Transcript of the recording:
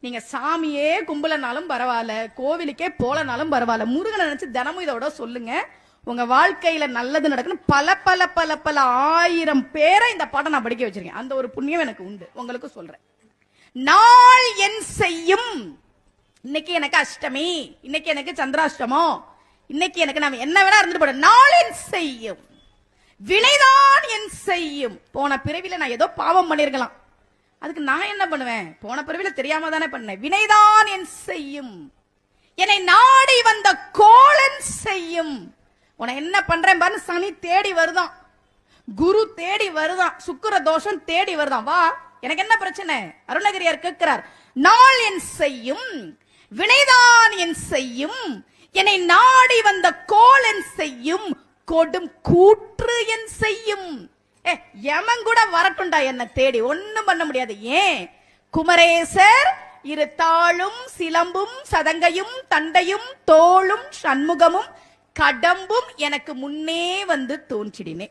நீங்க சாமியே கும்பலனாலும் பரவாயில்ல, கோவிலுக்கே போலனாலும் பரவாயில்ல, முருகனை நினைச்சு தினமும் இதோட சொல்லுங்க. உங்க வாழ்க்கையில நல்லது நடக்கணும். பல பல பல பல 1000 பேரை இந்த பாடம் நான் படிக்க வச்சிருக்கேன். அந்த ஒரு புண்ணியம் எனக்கு உண்டு. உங்களுக்கு சொல்றேன். நாள் என் செய்யும். இன்னைக்கு எனக்கு அஷ்டமி, இன்னைக்கு எனக்கு சந்திராஷ்டமம், இன்னைக்கு எனக்கு நான் என்ன வேணா இருந்துட்டு போட. நாள் என் செய்யும், வினைதான் என் செய்யும். போன பிறவில நான் ஏதோ பாவம் பண்ணிருக்கலாம், அதுக்கு நான் என்ன பண்ணுவேன்? போன பிறவில தெரியாம தானே பண்ணேன். வினைதான் என் செய்யும், என்னை நாடி வந்த கோலன் செய்யும். உன என்ன பண்றேன் பாரு. சனி தேடி வருதான், குரு தேடி வருதான், சுக்கிர தோஷம் தேடி வருதான். வா, எனக்கு என்ன பிரச்சனை? அருணகிரியார் கேட்கிறார். நாள் என் செய்யும், வினைதான் என் செய்யும், என்னை நாடி வந்த கோலன் செய்யும், கொடும் கூற்று என் செய்யும். யமன் கூட வரட்டுண்டா என்ன தேடி, ஒண்ணும் பண்ண முடியாது. ஏன்? குமரேசர் இரு தாளும் சிலம்பும் சதங்கையும் தண்டையும் தோளும் சண்முகமும் கடம்பும் எனக்கு முன்னே வந்து தோன்றிடினே.